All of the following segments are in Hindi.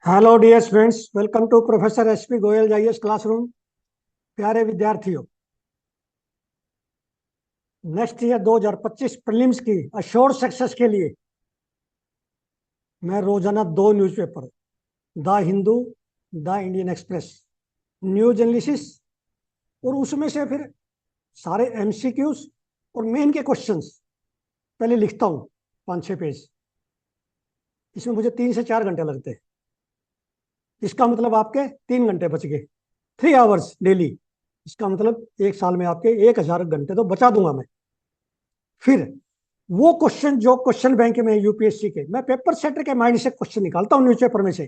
Hello dear students, welcome to professor SP Goyal IAS classroom. प्यारे विद्यार्थियों, नेक्स्ट ईयर 2025 प्रीलिम्स की अश्योर्ड सक्सेस के लिए मैं रोजाना दो newspaper, the Hindu, the Indian Express, news analysis और उसमें से फिर सारे एमसीक्यूज और मेन के क्वेश्चंस पहले लिखता हूँ, 5-6 पेज। इसमें मुझे 3 से 4 घंटे लगते हैं। इसका मतलब आपके 3 घंटे बच गए, 3 आवर्स डेली। इसका मतलब एक साल में आपके 1000 घंटे तो बचा दूंगा मैं। फिर वो क्वेश्चन जो क्वेश्चन बैंक में यूपीएससी के, मैं पेपर सेटर के माइंड से क्वेश्चन निकालता हूँ न्यूज़पेपर में से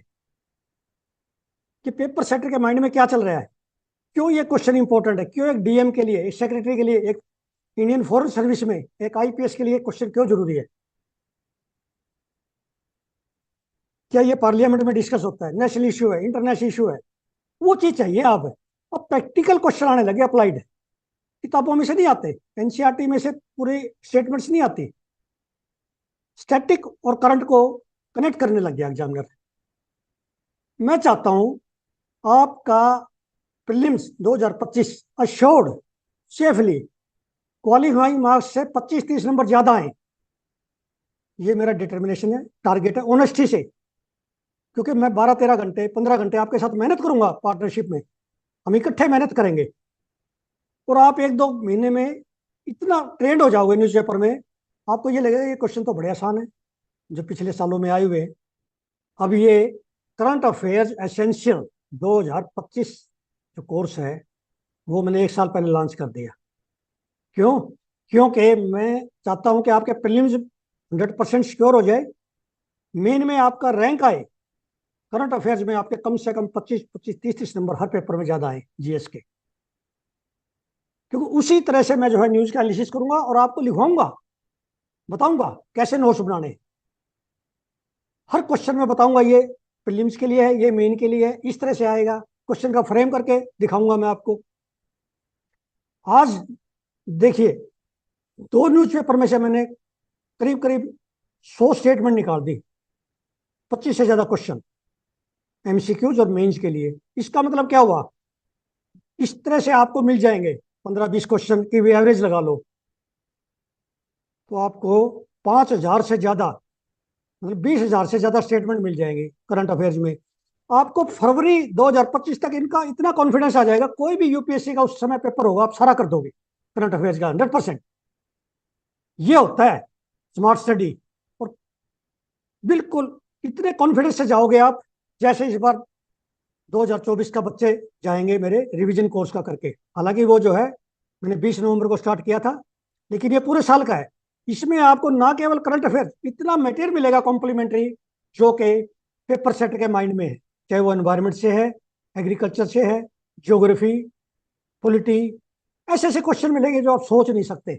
कि पेपर सेटर के माइंड में क्या चल रहा है, क्यों ये क्वेश्चन इंपॉर्टेंट है, क्यों एक डीएम के लिए, एक सेक्रेटरी के लिए, एक इंडियन फॉरेन सर्विस में एक आईपीएस के लिए क्वेश्चन क्यों जरूरी है, क्या ये पार्लियामेंट में डिस्कस होता है, नेशनल इशू है, इंटरनेशनल इशू है, वो चीज चाहिए। आप अब प्रैक्टिकल क्वेश्चन आने लगे अप्लाइड, किताबों में से नहीं आते, एनसीईआरटी में से पूरी स्टेटमेंट्स नहीं आती, स्टैटिक और करंट को कनेक्ट करने लग गया एग्जामिनर। मैं चाहता हूं आपका prelims 2025 assured safely qualifying marks से 25-30 नंबर ज्यादा आए। ये मेरा डिटर्मिनेशन है, टारगेट है, ऑनेस्टी से। क्योंकि मैं 12-13 घंटे 15 घंटे आपके साथ मेहनत करूंगा पार्टनरशिप में, हम इकट्ठे मेहनत करेंगे। और आप 1-2 महीने में इतना ट्रेंड हो जाओगे न्यूज़पेपर में, आपको ये लगेगा ये क्वेश्चन तो बड़े आसान है जो पिछले सालों में आए हुए हैं। अब ये करंट अफेयर्स एसेंशियल 2025 जो कोर्स है वो मैंने एक साल पहले लॉन्च कर दिया। क्यों? क्योंकि मैं चाहता हूं कि आपके प्रीलिम्स 100% सिक्योर हो जाए, मेन में आपका रैंक आए, करंट अफेयर्स में आपके कम से कम 25-25 30-30 नंबर हर पेपर में ज्यादा आए जीएस के। क्योंकि उसी तरह से मैं जो है न्यूज का एनालिसिस करूंगा और आपको लिखवाऊंगा, बताऊंगा कैसे नोट्स बनाने। हर क्वेश्चन में बताऊंगा ये प्रीलिम्स के लिए है, ये मेन के लिए है, इस तरह से आएगा, क्वेश्चन का फ्रेम करके दिखाऊंगा मैं आपको। आज देखिए, दो न्यूज़पेपर में से मैंने करीब करीब 100 स्टेटमेंट निकाल दी, 25 से ज्यादा क्वेश्चन एमसीक्यूज और मेंस के लिए। इसका मतलब क्या हुआ, इस तरह से आपको मिल जाएंगे 15-20 क्वेश्चन की भी एवरेज लगा लो, तो आपको 5,000 से ज्यादा, मतलब 20,000 से ज्यादा स्टेटमेंट मिल जाएंगे करंट अफेयर्स में। आपको फरवरी 2025 तक इनका इतना कॉन्फिडेंस आ जाएगा, कोई भी यूपीएससी का उस समय पेपर होगा आप सारा कर दोगे करंट अफेयर्स का 100%। ये होता है स्मार्ट स्टडी। और बिल्कुल इतने कॉन्फिडेंस से जाओगे आप जैसे इस बार 2024 का बच्चे जाएंगे मेरे रिवीजन कोर्स का करके। हालांकि वो जो है मैंने 20 नवंबर को स्टार्ट किया था, लेकिन ये पूरे साल का है। इसमें आपको ना केवल करंट अफेयर, इतना मटेरियल मिलेगा कॉम्प्लीमेंट्री जो कि पेपर सेट के माइंड में है, चाहे वो एनवायरमेंट से है, एग्रीकल्चर से है, ज्योग्राफी, पॉलिटी। ऐसे ऐसे क्वेश्चन मिलेंगे जो आप सोच नहीं सकते।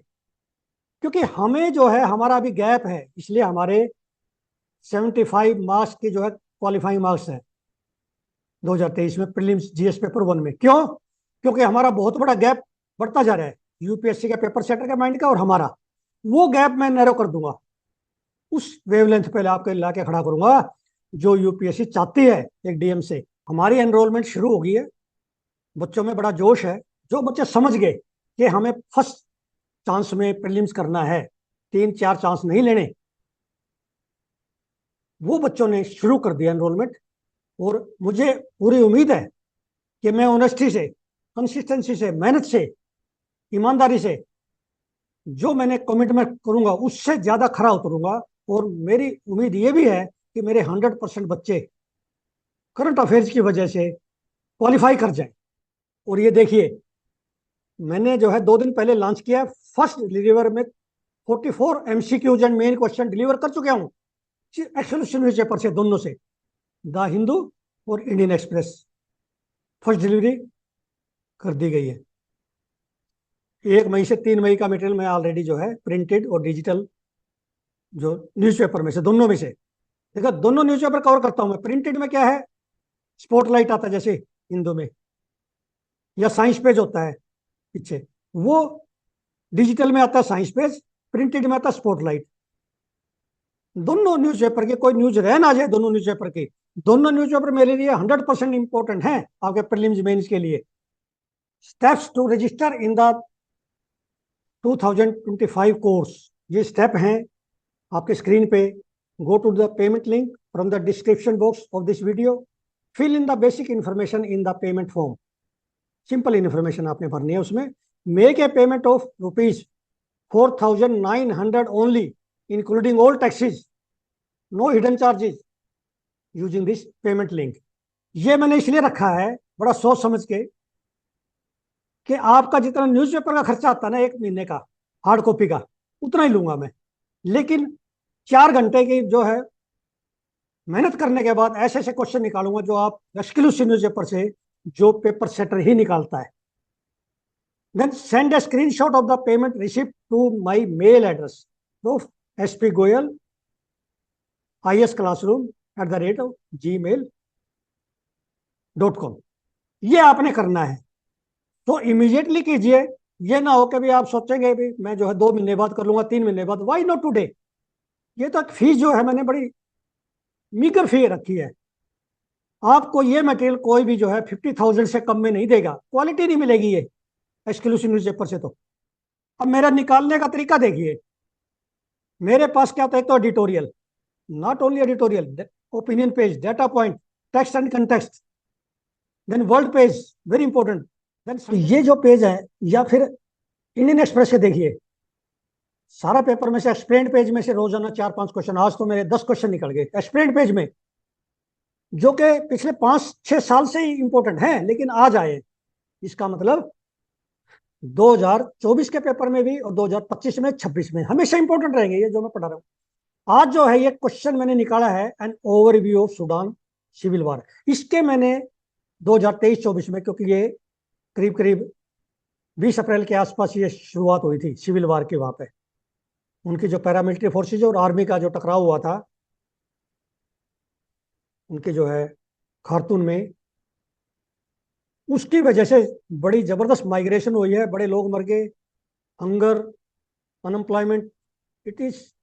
क्योंकि हमें जो है हमारा अभी गैप है, इसलिए हमारे 75 मार्क्स के जो है क्वालिफाइंग मार्क्स है 2023 में प्रीलिम्स जीएस पेपर 1 में। क्यों? क्योंकि हमारा बहुत बड़ा गैप बढ़ता जा रहा है यूपीएससी के पेपर सेटर के माइंड का और हमारा। वो गैप मैं नैरो कर दूंगा, उस वेवलेंथ पे आपके ला के खड़ा करूंगा जो यूपीएससी चाहती है एक डीएम से। हमारी एनरोलमेंट शुरू हो गई है, बच्चों में बड़ा जोश है। जो बच्चे समझ गए कि हमें फर्स्ट चांस में प्रीलिम्स करना है, 3-4 चांस नहीं लेने, वो बच्चों ने शुरू कर दिया एनरोलमेंट। और मुझे पूरी उम्मीद है कि मैं ऑनेस्टी से, कंसिस्टेंसी से, मेहनत से, ईमानदारी से जो मैंने कमिटमेंट करूंगा उससे ज्यादा खरा उतरूंगा। और मेरी उम्मीद ये भी है कि मेरे 100% बच्चे करंट अफेयर्स की वजह से क्वालिफाई कर जाए। और ये देखिए, मैंने जो है 2 दिन पहले लॉन्च किया, फर्स्ट डिलीवर में 44 MCQs and main question deliver कर चुके हूँ एक्सक्लूसिव न्यूज़पेपर से, दोनों से, द हिंदू और इंडियन एक्सप्रेस। फर्स्ट डिलीवरी कर दी गई है। 1 मई से 3 मई का मटेरियल मैं ऑलरेडी जो है प्रिंटेड और डिजिटल जो न्यूज़पेपर में से, दोनों में से, देखो दोनों न्यूज़पेपर कवर करता हूं मैं। प्रिंटेड में क्या है, स्पॉटलाइट आता है जैसे हिंदू में, या साइंस पेज होता है पीछे, वो डिजिटल में आता है साइंस पेज, प्रिंटेड में आता है स्पॉटलाइट। दोनों न्यूज़पेपर के, कोई न्यूज रह ना जाए दोनों न्यूज़पेपर के, दोनों न्यूज़पेपर मेरे लिए 100% इंपॉर्टेंट हैं आपके प्रीलिम्स मेंस के लिए। Steps to register in the 2025 course, ये स्टेप हैं आपके स्क्रीन पे। Go to the payment link from the description box of this video, fill in the basic information in the payment form. Simple information आपने भरनी है उसमें। Make a payment of ₹4,900 only including all taxes, no hidden charges using this payment link. ये मैंने इसलिए रखा है बड़ा सोच समझ के कि आपका जितना न्यूज़पेपर का खर्चा आता है ना एक महीने का हार्ड कॉपी का, उतना ही लूंगा मैं। लेकिन 4 घंटे की जो है मेहनत करने के बाद ऐसे ऐसे क्वेश्चन निकालूंगा जो आप एक्सक्लूसिव न्यूज़पेपर से जो पेपर सेटर ही निकालता है। Then send a screenshot of the payment receipt to my mail address of spgoyal isclassroom@gmail.com। ये आपने करना है तो इमीडिएटली कीजिए। ये ना हो कि भी आप सोचेंगे भी मैं जो है 2 महीने बाद कर लूंगा, 3 महीने बाद, वाई नॉट टुडे। ये तो फीस जो है मैंने बड़ी मीगर फी रखी है। आपको ये मटेरियल कोई भी जो है 50,000 से कम में नहीं देगा, क्वालिटी नहीं मिलेगी ये एक्सक्लूसिव न्यूज़पेपर से। तो अब मेरा निकालने का तरीका देखिए। मेरे पास क्या होता है, एक तो editorial, not only editorial, opinion page, data point, text and context, then world page, very important. Then ये जो पेज है, या फिर इंडियन एक्सप्रेस के देखिए, सारा पेपर में से एक्सप्लेन पेज में से रोजाना 4-5 क्वेश्चन, आज तो मेरे 10 क्वेश्चन निकल गए एक्सप्लेन पेज में, जो कि पिछले 5-6 साल से ही इंपॉर्टेंट है लेकिन आज आए। इसका मतलब 2024 के पेपर में भी और 2025 में, 26 में हमेशा इंपॉर्टेंट रहेंगे ये जो मैं पढ़ा रहा हूँ। आज जो है ये क्वेश्चन मैंने निकाला है, an overview of Sudan civil war. इसके मैंने 2023-24 में, क्योंकि ये करीब करीब 20 अप्रैल के आसपास ये शुरुआत हुई थी सिविल वार की, वहां पे उनकी जो पैरामिलिट्री फोर्सेज और आर्मी का जो टकराव हुआ था, उनके जो है खार्तून में, उसकी वजह से बड़ी जबरदस्त माइग्रेशन हुई है, बड़े लोग मर गए, hunger, unemployment, it is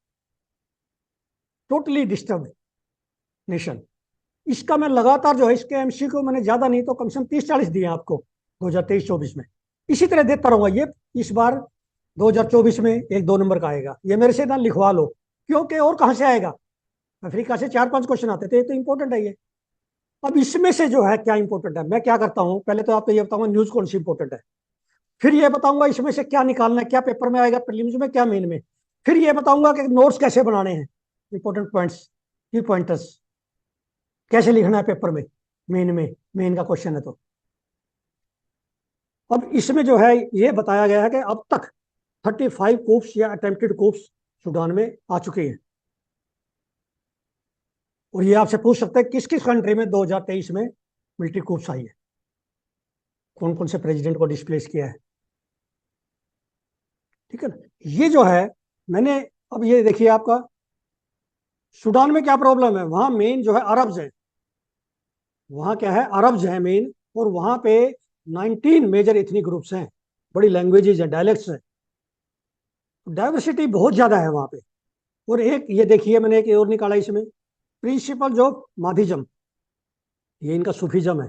totally disturb nation. इसका मैं लगातार जो है इसके एमसी को मैंने ज्यादा नहीं तो कम से कम 30-40 दिए आपको 2023-24 में। इसी तरह देता रहूंगा। ये इस बार 2024 में 1-2 नंबर का आएगा, ये मेरे से ना लिखवा लो, क्योंकि और कहां से आएगा। अफ्रीका से 4-5 क्वेश्चन आते थे, ये तो इंपॉर्टेंट है ये। अब इसमें से जो है क्या इंपॉर्टेंट है, मैं क्या करता हूं, पहले तो आपको ये बताऊंगा न्यूज कौन सी इंपॉर्टेंट है, फिर ये बताऊंगा इसमें से क्या निकालना है, क्या पेपर में आएगा, प्रीलिम्स में, क्या मेन में, फिर ये बताऊंगा कि नोट्स कैसे बनाने हैं, इंपॉर्टेंट पॉइंट्स, की पॉइंटर्स कैसे लिखना है पेपर में, मेन का क्वेश्चन है तो। अब इसमें जो है ये बताया गया है कि अब तक 35 कूप्स या अटेम्प्टेड कूप्स सूडान में आ चुके हैं। और ये आपसे पूछ सकते हैं किस किस कंट्री में 2023 में मिलिट्री कूप्स आई है, कौन कौन से प्रेसिडेंट को डिस्प्लेस किया है। ठीक है ना, ये जो है मैंने, अब ये देखिए आपका सूडान में क्या प्रॉब्लम है, वहां मेन जो है अरब्स है, वहां क्या है, अरब्स है मेन, और वहां पे 19 मेजर एथनिक ग्रुप्स हैं, बड़ी लैंग्वेजेस हैं, डायलेक्ट्स हैं, डाइवर्सिटी बहुत ज्यादा है वहां पे। और एक ये देखिए मैंने एक और निकाला इसमें, प्रिंसिपल ऑफ माधिज्म, ये इनका सूफीज्म है।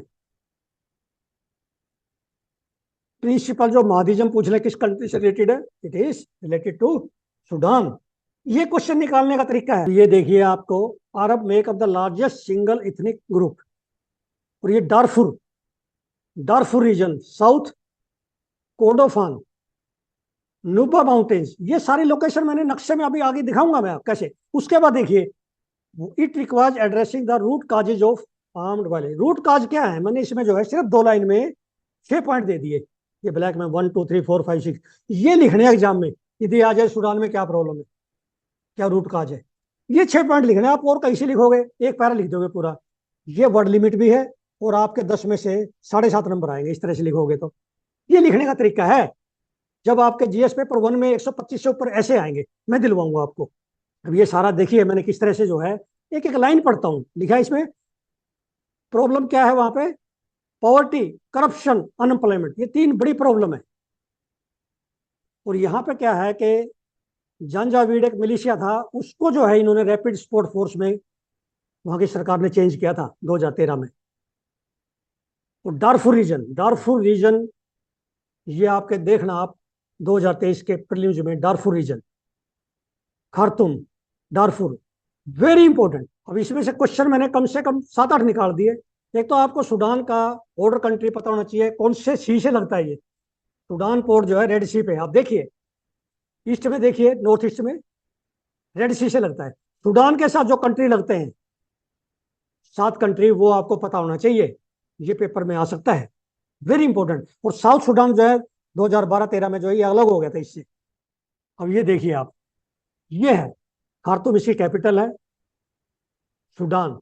प्रिंसिपल जो माधिज्म पूछ ले किस कंट्री से रिलेटेड है, it is related to Sudan. ये क्वेश्चन निकालने का तरीका है, ये देखिए आपको, Arab make up the largest single ethnic group, और ये Darfur reason, south Kordofan, Nuba mountains, ये सारी लोकेशन मैंने नक्शे में अभी आगे दिखाऊंगा मैं कैसे। उसके बाद देखिए, it requires addressing the root causes of armed violence. Root cause क्या है, मैंने इसमें जो है सिर्फ 2 लाइन में 6 पॉइंट दे दिए, ये ब्लैक में 1 2 3 4 5 6, ये लिखने एग्जाम में, यदि आ जाए सूडान में क्या प्रॉब्लम है, क्या रूट काज है, ये 6 पॉइंट लिखने। आप और कहीं से लिखोगे, एक पैरा लिख दोगे पूरा, ये वर्ड लिमिट भी है, और आपके 10 में से 7.5 नंबर आएंगे इस तरह से लिखोगे तो। ये लिखने का तरीका है। जब आपके जीएस पेपर 1 में 125 से ऊपर ऐसे आएंगे, मैं दिलवाऊंगा आपको। अब ये सारा देखिए मैंने किस तरह से जो है एक एक लाइन पढ़ता हूं, लिखा है इसमें प्रॉब्लम क्या है वहां पे, पॉवर्टी, करप्शन, अनएम्प्लॉयमेंट, ये 3 बड़ी प्रॉब्लम है। और यहाँ पे क्या है कि जानजावीड एक मिलिशिया था, उसको जो है इन्होंने रैपिड सपोर्ट फोर्स में वहां की सरकार ने चेंज किया था 2013 में। तो डारफुर रीजन ये आपके देखना आप 2023 के प्रीलिम्स में, Darfur region, Khartoum, Darfur, very important. अब इसमें से क्वेश्चन मैंने कम से कम 7-8 निकाल दिए। एक तो आपको सूडान का बॉर्डर कंट्री पता होना चाहिए, कौन से सी से लगता है ये। सूडान पोर्ट जो है रेड सी पे, आप देखिए ईस्ट में, देखिए नॉर्थ ईस्ट में रेड सी से लगता है। सूडान के साथ जो कंट्री लगते हैं 7 कंट्री, वो आपको पता होना चाहिए, ये पेपर में आ सकता है, वेरी इंपॉर्टेंट। और साउथ सूडान जो है 2012-13 में जो है ये अलग हो गया था इससे। अब ये देखिए आप, ये है खार्तूम, इसकी कैपिटल है सूडान।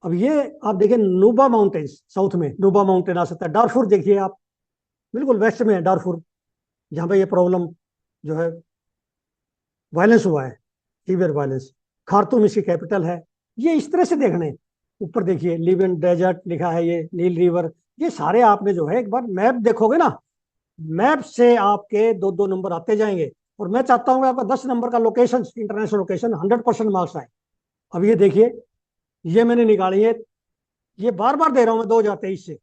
अब ये आप देखिए नुबा माउंटेन्स, साउथ में नुबा माउंटेन आ सकता है। डारफुर देखिए आप, बिल्कुल वेस्ट में है डारफुर, जहां पे ये प्रॉब्लम जो है, वायलेंस हुआ है, सीवियर वायलेंस। खार्तूम इसकी कैपिटल है। ये इस तरह से देखने, ऊपर देखिए लिबियन डेजर्ट लिखा है, ये नील रिवर, ये सारे आपने जो है एक बार मैप देखोगे ना, मैप से आपके 2-2 नंबर आते जाएंगे। और मैं चाहता हूँ आपका 10 नंबर का लोकेशन, इंटरनेशनल लोकेशन 100% मार्क्स आए। अब ये देखिए, ये मैंने निकाली है, ये बार बार दे रहा हूं मैं 2023 से,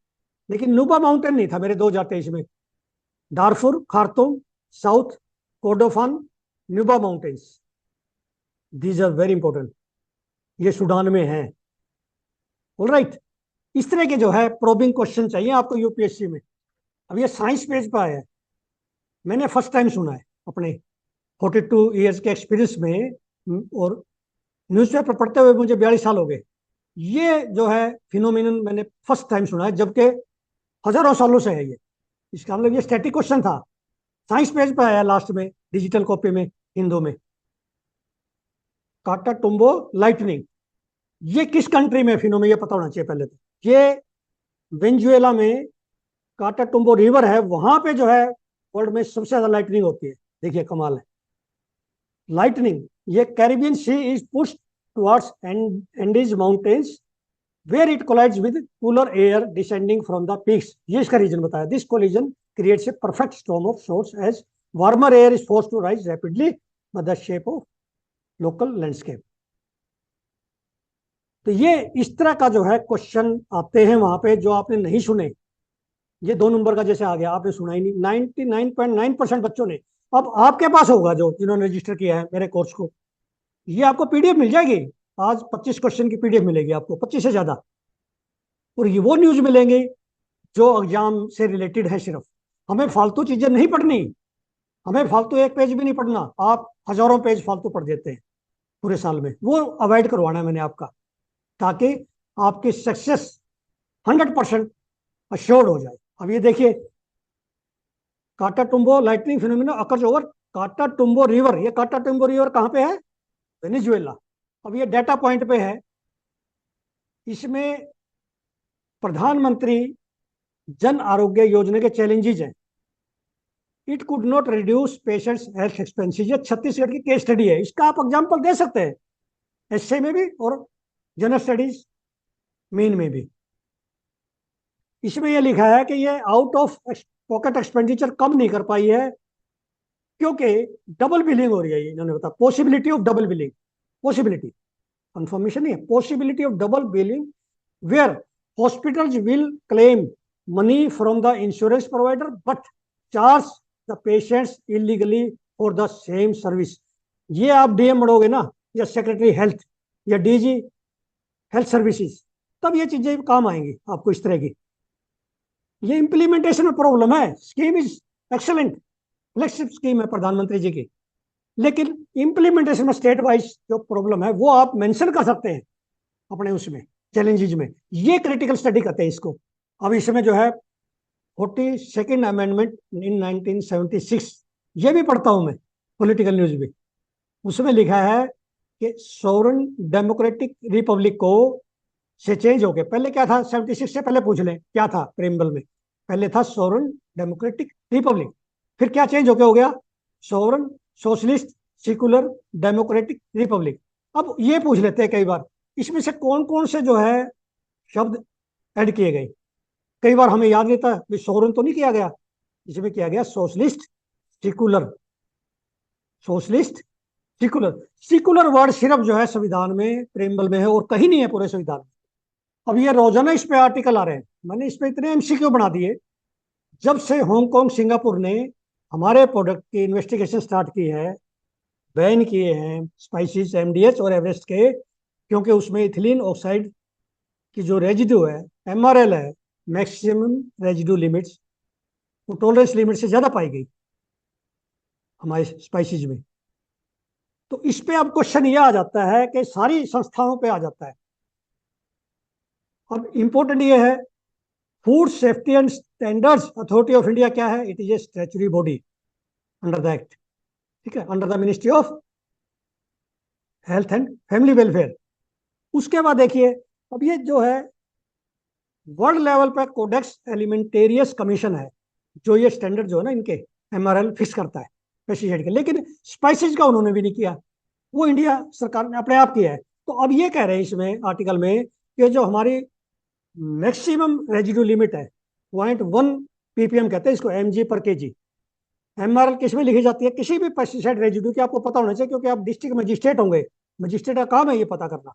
लेकिन नुबा माउंटेन नहीं था मेरे 2023 में। Darfur, Khartoum, South Kordofan, Nuba mountains, these are very important, ये सूडान में है। ऑलराइट, इस तरह के जो है प्रोबिंग क्वेश्चन चाहिए आपको यूपीएससी में। अब ये साइंस पेज पर आया है, मैंने फर्स्ट टाइम सुना है अपने 42 ईयर्स के एक्सपीरियंस में, और न्यूज़पेपर पढ़ते हुए मुझे 42 साल हो गए। ये जो है फिनोमिनन मैंने फर्स्ट टाइम सुना है, जबकि हजारों सालों से है ये। इसका मतलब ये स्टैटिक क्वेश्चन था, साइंस पेज पर आया लास्ट में, डिजिटल कॉपी में, हिंदू में। काटा टुम्बो लाइटनिंग, ये किस कंट्री में फिनोमेना, ये पता होना चाहिए पहले तो। ये वेनेजुएला में काटा टुम्बो रिवर है, वहां पे जो है वर्ल्ड में सबसे ज्यादा लाइटनिंग होती है। देखिए कमाल है, लाइटनिंग। ये Caribbean sea is pushed towards Andes mountains where it collides with cooler air descending from the peaks. ये इसका रीजन बताया, this collision creates a perfect storm of sorts as warmer air is forced to rise rapidly by the shape of local landscape. तो ये इस तरह का जो है क्वेश्चन आते हैं वहां पे, जो आपने नहीं सुने। ये 2 नंबर का जैसे आ गया, आपने सुना ही नहीं 99.9% बच्चों ने। अब आपके पास होगा, जो जिन्होंने रजिस्टर किया है मेरे कोर्स को, ये आपको पीडीएफ मिल जाएगी। आज 25 क्वेश्चन की पीडीएफ मिलेगी आपको, 25 से ज्यादा। और ये वो न्यूज मिलेंगे जो एग्जाम से रिलेटेड है सिर्फ। हमें फालतू चीजें नहीं पढ़नी, हमें फालतू एक पेज भी नहीं पढ़ना। आप हजारों पेज फालतू पढ़ देते हैं पूरे साल में, वो अवॉइड करवाना है मैंने आपका, ताकि आपकी सक्सेस 100% अश्योर्ड हो जाए। अब ये देखिए, काटा टुम्बो लाइटनिंग फिनोमिना अकर्स ओवर काटा टुम्बो रिवर। ये काटा टुम्बो रिवर कहाँ पे है? वेनेजुएला। अब ये डाटा पॉइंट पे है, इसमें प्रधानमंत्री जन आरोग्य योजना के चैलेंजेस हैं। It could not reduce patients health expenses. ये छत्तीसगढ़ की केस स्टडी है, इसका आप एग्जाम्पल दे सकते हैं एसए में भी और जनरल स्टडीज मेन में भी। इसमें यह लिखा है कि ये आउट ऑफ पॉकेट एक्सपेंडिचर कम नहीं कर पाई है, क्योंकि डबल बिलिंग हो रही है। इन्होंने बताया possibility of double billing, possibility, confirmation नहीं है, possibility of double billing where hospitals will claim money from the insurance provider but charge the patients illegally for the same service. ये आप डीएम बढ़ोगे ना, या सेक्रेटरी हेल्थ, या डीजी हेल्थ सर्विसेज, तब ये चीजें काम आएंगी आपको इस तरह की। ये इंप्लीमेंटेशन में प्रॉब्लम है। Scheme is excellent, flexible scheme है प्रधानमंत्री जी की, लेकिन इंप्लीमेंटेशन में स्टेट वाइज जो प्रॉब्लम है वो आप मेंशन कर सकते हैं अपने उसमें चैलेंजेस में। ये क्रिटिकल स्टडी कहते हैं इसको। अब इसमें जो है 42nd अमेंडमेंट इन 1976, ये भी पढ़ता हूं मैं, पॉलिटिकल न्यूज भी। उसमें लिखा है कि सोवरेन डेमोक्रेटिक रिपब्लिक को से चेंज हो गया। पहले क्या था, 76 से पहले पूछ लें क्या था प्रेम्बल में। पहले था सोवरेन डेमोक्रेटिक रिपब्लिक, फिर क्या चेंज हो गया sovereign socialist secular democratic Republic. अब ये पूछ लेते हैं कई बार, इसमें से कौन कौन से जो है शब्द ऐड किए गए। कई बार हमें याद नहीं था, सोवरेन तो नहीं किया गया, इसमें किया गया socialist secular, socialist secular, secular word सिर्फ जो है संविधान में, प्रेम्बल में है और कहीं नहीं है पूरे संविधान में। अब ये रोजाना इस पे आर्टिकल आ रहे हैं, मैंने इस पे इतने एमसीक्यू बना दिए। जब से हांगकांग सिंगापुर ने हमारे प्रोडक्ट की इन्वेस्टिगेशन स्टार्ट की है, बैन किए हैं स्पाइसेस, एमडीएच और एवरेस्ट के, क्योंकि उसमें इथिलीन ऑक्साइड की जो रेजिड्यू है, एमआरएल है, मैक्सिमम रेजिड्यू लिमिट्स, वो टॉलरेंस लिमिट से ज्यादा पाई गई हमारे स्पाइसेज में। तो इस पे अब क्वेश्चन ये आ जाता है कि सारी संस्थाओं पे आ जाता है। अब इंपॉर्टेंट ये है, food safety and standards authority of India क्या है? It is a statutory body under the act, ठीक है, under the ministry of health and family welfare. उसके बाद देखिए, अब ये जो है वर्ल्ड लेवल पर कोडेक्स एलिमेंटेरियस कमीशन है, जो ये स्टैंडर्ड जो है ना इनके एमआरएल फिक्स करता है पेस्टिसाइड के, लेकिन स्पाइसेज का उन्होंने भी नहीं किया, वो इंडिया सरकार ने अपने आप किया है। तो अब ये कह रहे हैं इसमें आर्टिकल में कि जो हमारी मैक्सिमम रेजिड्यू लिमिट है 0.1 ppm, कहते हैं इसको, mg पर केजी। एमआरएल किस में लिखी जाती है? किसी भी पेस्टिसाइड रेजिड्यू की आपको पता होना चाहिए, क्योंकि आप डिस्ट्रिक्ट मजिस्ट्रेट होंगे, मजिस्ट्रेट का काम है ये पता करना।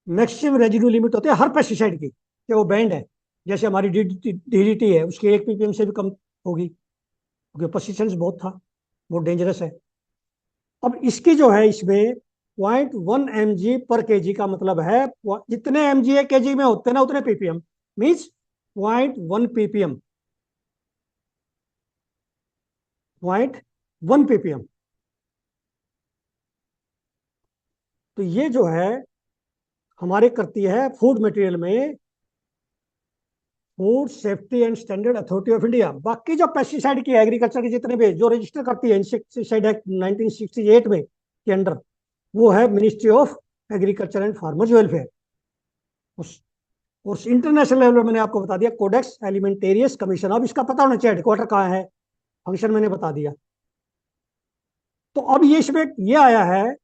मैक्सिमम रेजिड्यू लिमिट होती है हर पेस्टिसाइड की कि वो बैंड है। जैसे हमारी डीडीटी है, उसकी 1 ppm से भी कम होगी, क्योंकि परसिस्टेंस बहुत था, बहुत डेंजरस है। अब इसकी जो है इसमें 0.1 mg पर केजी का मतलब है जितने mg एक केजी में होते हैं ना उतने ppm, मीन्स 0.1 ppm, 0.1 ppm। तो ये जो है हमारे करती है फूड मटेरियल में food safety and standard authority of India. बाकी जो पेस्टिसाइड की एग्रीकल्चर के जितने भी जो रजिस्टर करती है इंसेक्टिसाइड एक्ट 1968 में के अंडर, वो है ministry of agriculture and farmers welfare. उस और इंटरनेशनल लेवल में मैंने आपको बता दिया कोडेक्स एलिमेंटेरियस कमीशन। अब इसका पता होना चाहिए हेडक्वार्टर कहाँ है, फंक्शन मैंने बता दिया। तो अब ये इसमें ये आया है,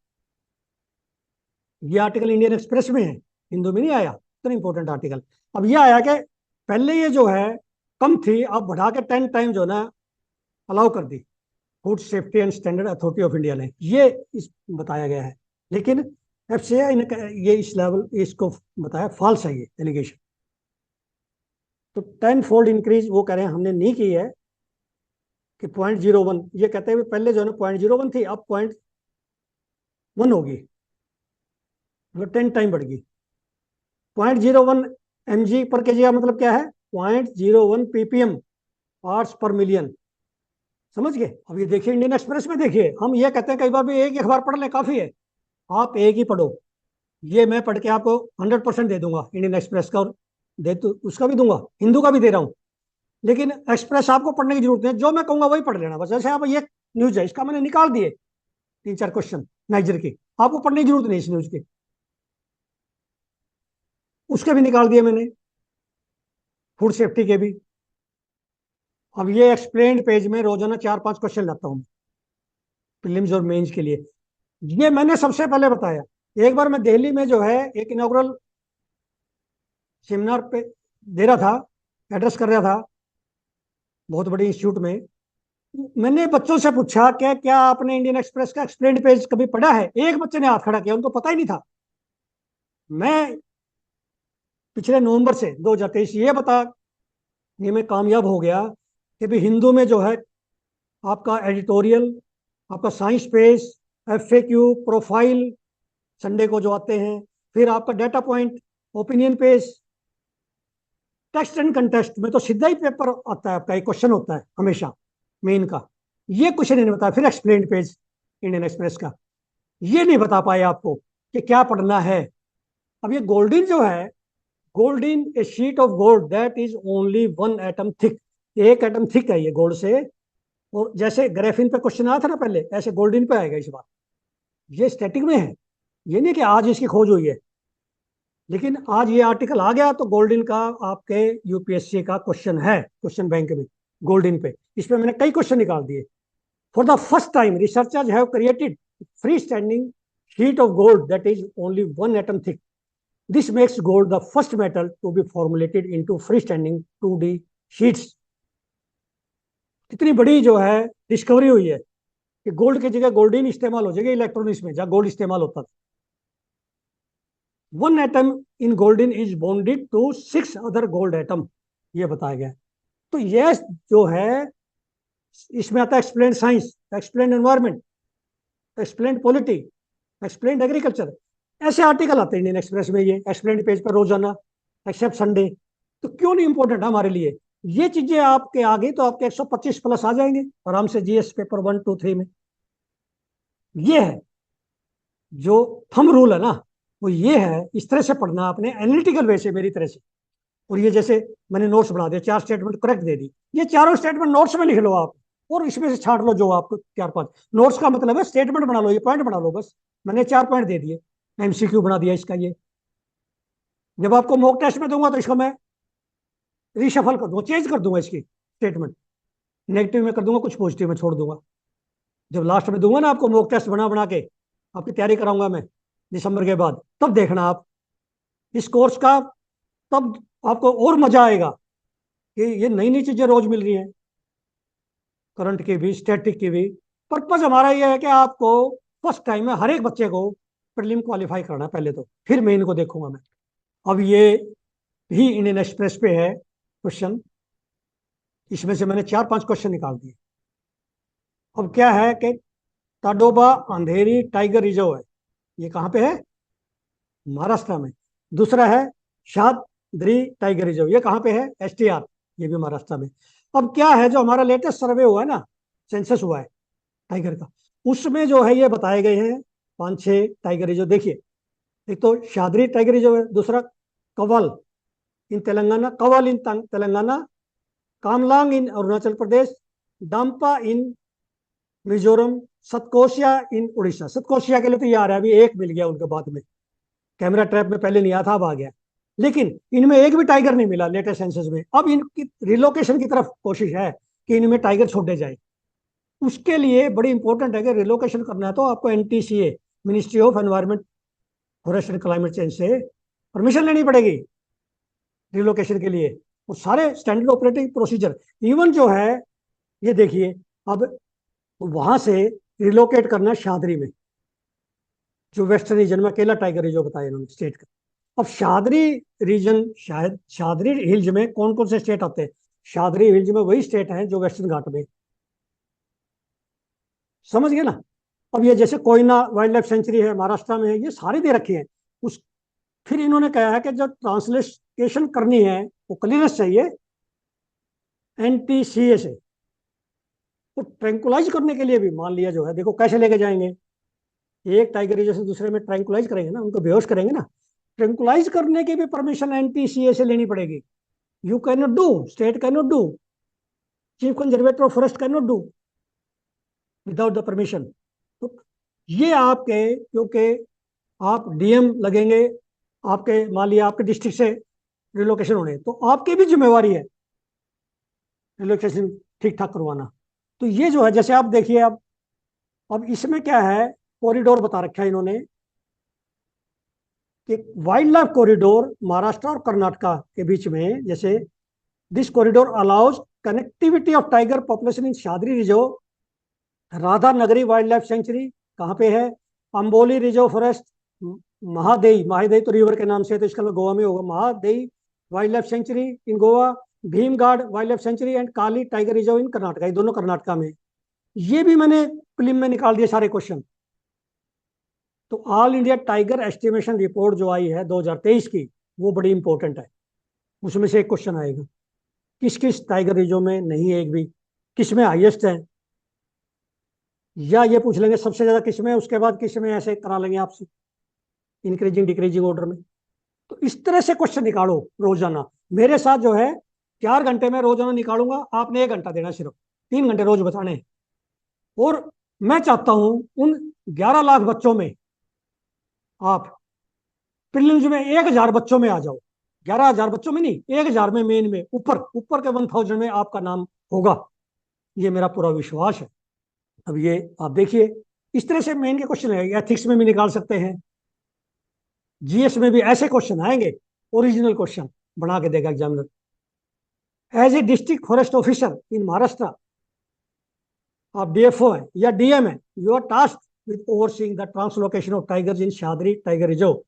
ये आर्टिकल इंडियन एक्सप्रेस में है, हिंदू में नहीं आया, इतना इंपॉर्टेंट आर्टिकल। अब ये आया कि पहले ये जो है कम थी, अब बढ़ा के 10 टाइम जो ना अलाउ कर दी food safety and standard authority of India ने, ये इस बताया गया है। लेकिन एफसीआई ने ये इस लेवल इसको बताया फॉल्स है ये एलिगेशन। तो 10 फोल्ड इंक्रीज वो कह रहे हैं हमने नहीं की है, कि 0.01, ये कहते हैं पहले जो है ना 0.01 थी, अब 0.1 होगी, मतलब 10 टाइम बढ़ गई। 0.01 mg पर केजी का मतलब क्या है? 0.01 ppm पार्ट्स पर मिलियन। समझ गए? अब ये देखिए इंडियन एक्सप्रेस में, देखिए हम ये कहते हैं कई बार भी एक ही अखबार पढ़ लें काफी है, आप एक ही पढ़ो। ये मैं पढ़ के आपको 100% दे दूंगा इंडियन एक्सप्रेस का, और दे तो उसका भी दूंगा, हिंदू का भी दे रहा हूँ। लेकिन एक्सप्रेस आपको पढ़ने की जरूरत नहीं है, जो मैं कहूंगा वही पढ़ लेना बस। जैसे आप ये न्यूज है, इसका मैंने निकाल दिए 3-4 क्वेश्चन नाइजर की, आपको पढ़ने की जरूरत नहीं इस न्यूज की, उसके भी निकाल दिए मैंने, फूड सेफ्टी के भी। अब ये एक्सप्लेन्ड पेज में रोजाना 4-5 क्वेश्चन लाता हूँ प्रीलिम्स और मेंस के लिए। ये मैंने सबसे पहले बताया। एक बार मैं दिल्ली में जो है एक इनॉग्रल सेमिनार पे दे रहा था, एड्रेस कर रहा था बहुत बड़ी इंस्टीट्यूट में। मैंने बच्चों से पूछा क्या क्या आपने इंडियन एक्सप्रेस का एक्सप्लेन्ड पेज कभी पढ़ा है? एक बच्चे ने हाथ खड़ा किया, उनको पता ही नहीं था। मैं पिछले नवंबर से 2023 ये मैं कामयाब हो गया कि भी हिंदू में जो है आपका एडिटोरियल, आपका science page, FAQ, profile Sunday को जो आते हैं, फिर आपका data point, opinion page, text and contest में तो सीधा ही पेपर आता है आपका, एक क्वेश्चन होता है हमेशा मेन का। ये क्वेश्चन नहीं बताया। फिर एक्सप्लेन्ड पेज इंडियन एक्सप्रेस का, ये नहीं बता पाए आपको कि क्या पढ़ना है। अब ये गोल्डन जो है, golden A sheet of gold that is only 1 atom thick, एक एटम थिक है ये गोल्ड से। और जैसे ग्रेफिन पे क्वेश्चन आया था ना पहले, ऐसे गोल्डन पे आएगा इस बार। ये स्टैटिक में है, ये नहीं कि आज इसकी खोज हुई है, लेकिन आज ये आर्टिकल आ गया तो गोल्डन का आपके यूपीएससी का क्वेश्चन है क्वेश्चन बैंक में, गोल्डन पे। इसमें मैंने कई क्वेश्चन निकाल दिए। For the first time researchers have created free standing sheet of gold that is only 1 atom thick. This makes gold the first metal to be formulated into free standing 2D sheets. कितनी बड़ी जो है डिस्कवरी हुई है। कि गोल्ड की जगह गोल्डीन इस्तेमाल हो जाएगा इलेक्ट्रॉनिक्स में, जहाँ गोल्ड इस्तेमाल होता था। One atom in golden is bonded to 6 other gold atom, ये बताया गया। तो ये जो है इसमें आता है explain science, explain environment, explain polity, explain agriculture. ऐसे आर्टिकल आते हैं इंडियन एक्सप्रेस में, ये एक्सप्लेन पेज पर रोजाना, एक्सेप्ट संडे। तो क्यों नहीं इंपॉर्टेंट हमारे लिए ये चीजें? आपके आगे तो आपके 125 प्लस आ जाएंगे आराम से जीएस पेपर 1 2 3 में। ये है जो थंब रूल है ना, वो ये है, इस तरह से पढ़ना आपने एनालिटिकल वे से, मेरी तरह से। और ये जैसे मैंने नोट्स बना दिया, 4 स्टेटमेंट करेक्ट दे दी, ये चारों स्टेटमेंट नोट्स में लिख लो आप, और इसमें से छाट लो जो आपको 4 5। नोट्स का मतलब है स्टेटमेंट बना लो, ये पॉइंट बना लो बस। मैंने 4 पॉइंट दे दिए, एमसीक्यू बना दिया इसका ये। जब आपको मॉक टेस्ट में दूंगा तो इसको मैं रिशफल कर दूंगा, चेंज कर दूंगा इसकी स्टेटमेंट, नेगेटिव में कर दूंगा, कुछ पॉजिटिव में छोड़ दूंगा। जब लास्ट में दूंगा ना आपको मॉक टेस्ट बना बना के, आपकी तैयारी कराऊंगा मैं दिसंबर के बाद, तब देखना आप इस कोर्स का, तब आपको और मजा आएगा कि ये नई नई चीजें रोज मिल रही हैं, करंट की भी, स्टैटिक की भी। पर्पज हमारा ये है कि आपको फर्स्ट टाइम में हर एक बच्चे को प्रीलिम क्वालिफाई करना है पहले, तो फिर मेन को देखूंगा मैं। अब ये भी इंडियन एक्सप्रेस पे है क्वेश्चन, इसमें से मैंने 4 5 क्वेश्चन निकाल दिए। अब क्या है कि ताडोबा अंधेरी टाइगर रिजर्व है, ये कहाँ पे है? महाराष्ट्र में। दूसरा है शादरी टाइगर रिजर्व, ये कहाँ पे है? एसटीआर, ये भी महाराष्ट्र में। अब क्या है, जो हमारा लेटेस्ट सर्वे हुआ है ना, सेंसस हुआ है टाइगर का, उसमें जो है ये बताए गए हैं 5 6 टाइगर रिजर्व। देखिए, एक तो शादरी टाइगर रिजर्व है, दूसरा कवल इन तेलंगाना, कवल इन तेलंगाना, कामलांग इन अरुणाचल प्रदेश, डांपा इन मिजोरम, सतकोशिया इन उड़ीसा। सतकोशिया के लिए तो ये आ रहा है, अभी एक मिल गया उनके बाद में, कैमरा ट्रैप में पहले नहीं आया था, अब आ गया। लेकिन इनमें एक भी टाइगर नहीं मिला लेटेस्ट सेंसस में। अब इनकी रिलोकेशन की तरफ कोशिश है कि इनमें टाइगर छोड़े जाए। उसके लिए बड़ी इंपॉर्टेंट है कि रिलोकेशन करना है तो आपको NTCA, ministry of environment forest and climate change से परमिशन लेनी पड़ेगी रिलोकेशन के लिए, और सारे स्टैंडर्ड ऑपरेटिंग प्रोसीजर। इवन जो है ये देखिए, अब वहां से रिलोकेट करना शादरी में, जो वेस्टर्न रीजन में अकेला टाइगर रिजर्व बताया इन्होंने स्टेट का। अब शादरी रीजन, शायद शादरी हिल्स में कौन कौन से स्टेट आते हैं? शादरी हिल्स में वही स्टेट है जो वेस्टर्न घाट में, समझ गए ना? अब ये जैसे कोयना वाइल्ड लाइफ सेंचुरी है महाराष्ट्र में है, ये सारे दे रखे हैं। उस फिर इन्होंने कहा है कि जब ट्रांसलेशन करनी है वो क्लियरेंस चाहिए एनटीसीए से। तो ट्रैंकुलाइज करने के लिए भी मान लिया जो है, देखो कैसे लेके जाएंगे, एक टाइगर रिजर्व से दूसरे में ट्रैंकुलाइज करेंगे ना, उनको बेहोश करेंगे ना। ट्रैंकुलाइज करने की भी परमिशन एनटीसीए से लेनी पड़ेगी। You can not do, state can not do, chief conservator of forest can not do without the permission. तो ये आपके, क्योंकि आप डीएम लगेंगे, आपके मान लिया आपके डिस्ट्रिक्ट से रिलोकेशन होने, तो आपकी भी जिम्मेवारी है रिलोकेशन ठीक ठाक करवाना। तो ये जो है, जैसे आप देखिए, अब इसमें क्या है, कॉरिडोर बता रखा है इन्होंने कि वाइल्ड लाइफ कॉरिडोर महाराष्ट्र और कर्नाटका के बीच में, जैसे this corridor allows connectivity of tiger population in Sahyadri reserve, Radha Nagari wildlife sanctuary कहाँ पे है, अंबोली रिजर्व फॉरेस्ट, महादेई, महादेई तो रिवर के नाम से है, तो इसका मतलब गोवा में होगा, Mahadei wildlife sanctuary in Goa, Bhimgad wildlife sanctuary and Kali tiger reserve in Karnataka, ये दोनों कर्नाटका में। ये भी मैंने फिल्म में निकाल दिए सारे क्वेश्चन। तो all India tiger estimation report जो आई है 2023 की, वो बड़ी इंपॉर्टेंट है। उसमें से एक क्वेश्चन आएगा, किस किस टाइगर रिजर्व में नहीं है एक भी, किस में हाईएस्ट है, या ये पूछ लेंगे सबसे ज्यादा किस में है, उसके बाद किस में, ऐसे करा लेंगे आपसे इंक्रीजिंग डिक्रीजिंग ऑर्डर में। तो इस तरह से क्वेश्चन निकालो रोजाना। मेरे साथ जो है 4 घंटे में रोजाना निकालूंगा, आपने 1 घंटा देना, सिर्फ 3 घंटे रोज बताने हैं। और मैं चाहता हूं उन 11 लाख बच्चों में आप प्रीलिम्स में 1,000 बच्चों में आ जाओ। 11,000 बच्चों में नहीं, 1,000 में, मेन में, ऊपर ऊपर के 1,000 में आपका नाम होगा, ये मेरा पूरा विश्वास है। अब ये आप देखिए, इस तरह से मेन के क्वेश्चन है, एथिक्स में भी निकाल सकते हैं, जीएस में भी ऐसे क्वेश्चन आएंगे, ओरिजिनल क्वेश्चन बना के देगा examiner. As a district forest officer in Maharashtra, आप डीएफओ हैं या डीएम हैं, you are task with overseeing the translocation of tigers in Sahyadri tiger reserve.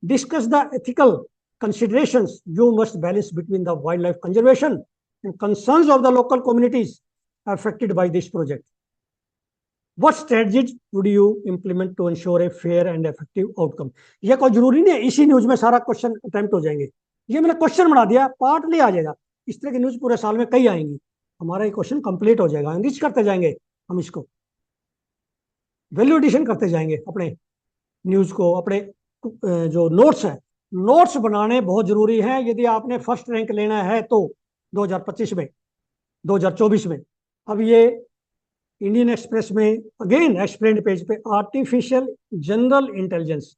Discuss the ethical considerations you must balance between the wildlife conservation and concerns of the local communities affected by this project. What strategies would you implement to ensure a fair and effective outcome? ये कोई जरूरी नहीं है इसी न्यूज में सारा क्वेश्चन अटेम्प्ट हो जाएंगे, ये मैंने क्वेश्चन बना दिया, पार्टली आ जाएगा. इस तरह की न्यूज पूरे साल में कई आएंगी, हमारा ये क्वेश्चन कंप्लीट हो जाएगा. एनरिच करते जाएंगे हम, इसको वैल्यू एडिशन करते जाएंगे अपने न्यूज को. अपने जो नोट्स है, नोट्स बनाने बहुत जरूरी है यदि आपने फर्स्ट रैंक लेना है तो 2025 में, 2024 में. अब ये इंडियन एक्सप्रेस में अगेन एक्सप्लेन्ड पेज पे आर्टिफिशियल जनरल इंटेलिजेंस,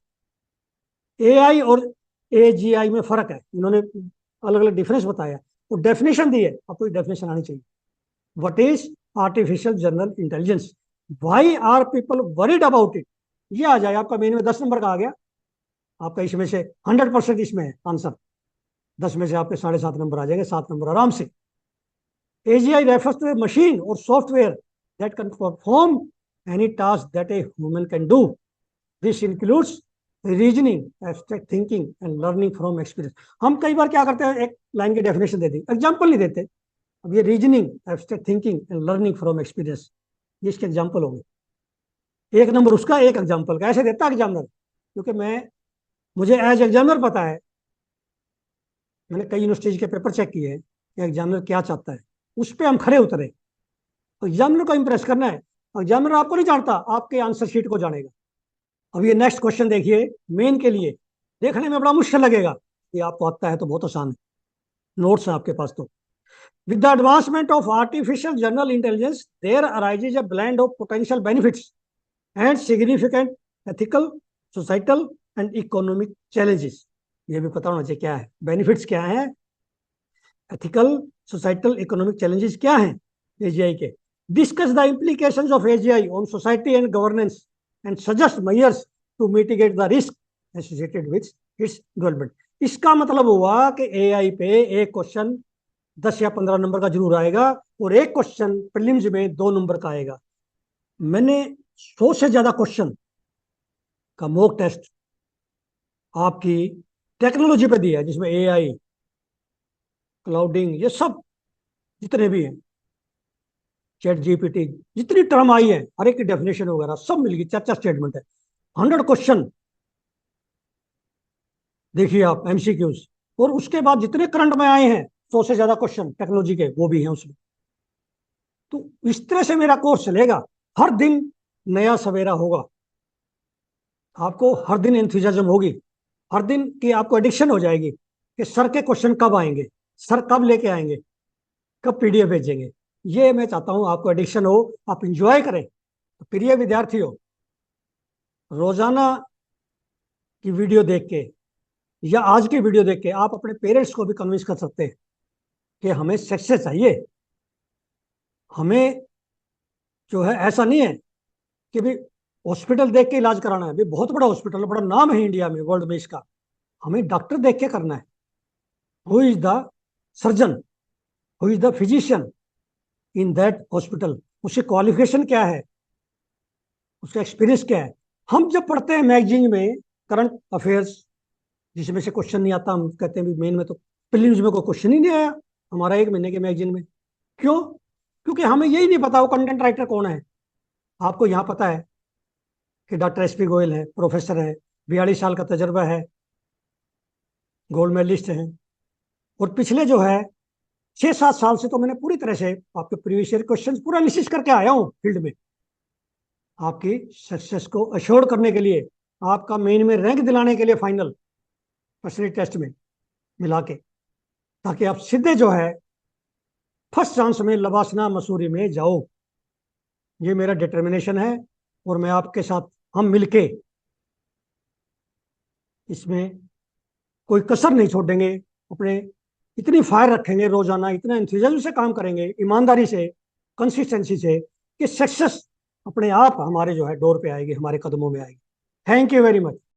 एआई और एजीआई में फर्क है, इन्होंने अलग अलग डिफरेंस बताया, तो डेफिनेशन दी है, आपको डेफिनेशन आनी चाहिए. What is artificial general intelligence, why are people worried about it, ये आ जाए आपका मेन में 10 नंबर का आ गया आपका. इसमें से 100% इसमें है आंसर, 10 में से आपके 7.5 नंबर आ जाएंगे, 7 नंबर आराम से. AGI refers to a machine or software that can perform any task that a human can do. This includes reasoning, abstract thinking and learning from experience. हम कई बार क्या करते हैं, एक लाइन की डेफिनेशन दे दी, एग्जाम्पल नहीं देते. अब ये reasoning, abstract thinking and learning from experience, ये इसके एग्जाम्पल हो गए. 1 नंबर उसका, 1 एग्जाम्पल का, ऐसे देता एग्जामिनर. क्योंकि मुझे एज एग्जामिनर पता है, मैंने कई यूनिवर्सिटीज के पेपर चेक किए हैं कि एग्जामिनर क्या चाहता है, उस पर हम खड़े उतरे. एग्जामिनर को इंप्रेस करना है. एग्जामिनर आपको नहीं जानता, आपके आंसर शीट को जानेगा. अब ये नेक्स्ट क्वेश्चन देखिए, मेन के लिए देखने में बड़ा मुश्किल लगेगा, ये आपको आता है तो बहुत आसान है, नोट्स है आपके पास तो. With the advancement of artificial general intelligence there arises a blend of potential benefits and significant ethical, societal and economic challenges. ये भी पता होना चाहिए क्या है, बेनिफिट्स क्या है, एथिकल, सोसाइटल, इकोनॉमिक चैलेंजेस क्या हैं एजीआई के. Discuss the implications of AGI on society and governance and suggest measures to mitigate the risk associated with its development. इसका मतलब हुआ कि एआई पे एक क्वेश्चन 10 या 15 नंबर का जरूर आएगा और एक क्वेश्चन प्रीलिम्स में 2 नंबर का आएगा. मैंने 100 से ज्यादा क्वेश्चन का मॉक टेस्ट आपकी टेक्नोलॉजी पे दिया है, जिसमें एआई, क्लाउडिंग, ये सब जितने भी हैं, चैट जीपीटी, जितनी टर्म आई है हर एक की डेफिनेशन वगैरह सब मिल गई, चर्चा स्टेटमेंट है. 100 क्वेश्चन देखिए आप एमसीक्यूज, और उसके बाद जितने करंट में आए हैं 100 से ज्यादा क्वेश्चन टेक्नोलॉजी के, वो भी हैं उसमें. तो इस तरह से मेरा कोर्स चलेगा, हर दिन नया सवेरा होगा, आपको हर दिन एंथुसियाज्म होगी, हर दिन की आपको एडिक्शन हो जाएगी कि सर के क्वेश्चन कब आएंगे, सर कब लेके आएंगे, कब पीडीएफ भेजेंगे. ये मैं चाहता हूं आपको एडिक्शन हो, आप इंजॉय करें. तो प्रिय विद्यार्थी हो, रोजाना की वीडियो देख के या आज की वीडियो देख के आप अपने पेरेंट्स को भी कन्विंस कर सकते हैं कि हमें सक्सेस चाहिए. हमें जो है ऐसा नहीं है कि भी हॉस्पिटल देख के इलाज कराना है, भी बहुत बड़ा हॉस्पिटल, बड़ा नाम है इंडिया में, वर्ल्ड में इसका, हमें डॉक्टर देख के करना है. Who is the surgeon, who is the physician in that hospital, उसकी क्वालिफिकेशन क्या है, उसका एक्सपीरियंस क्या है. हम जब पढ़ते हैं मैगजीन में करंट अफेयर्स, जिसमें से क्वेश्चन नहीं आता, हम कहते हैं मेन में तो प्रीलिम्स में कोई क्वेश्चन ही नहीं आया हमारा 1 महीने के मैगजीन में. क्यों? क्योंकि हमें यही नहीं पता वो कंटेंट राइटर कौन है. आपको यहाँ पता है कि डॉक्टर एसपी गोयल है, प्रोफेसर है, 42 साल का तजर्बा है, गोल्ड मेडलिस्ट हैं, और पिछले जो है 6-7 साल से तो मैंने पूरी तरह से आपके प्रीवियस ईयर क्वेश्चन पूरा एनालिसिस करके आया हूँ फील्ड में, आपकी सक्सेस को अश्योर करने के लिए, आपका मेन में रैंक दिलाने के लिए, फाइनल पर्सनैलिटी टेस्ट में मिला के, ताकि आप सीधे जो है फर्स्ट चांस में लबासना मसूरी में जाओ. ये मेरा डिटर्मिनेशन है और मैं आपके साथ, हम मिलके इसमें कोई कसर नहीं छोड़ेंगे, अपने इतनी फायर रखेंगे, रोजाना इतना एंथुसियाज्म से काम करेंगे, ईमानदारी से, कंसिस्टेंसी से, कि सक्सेस अपने आप हमारे जो है डोर पे आएगी, हमारे कदमों में आएगी. Thank you very much.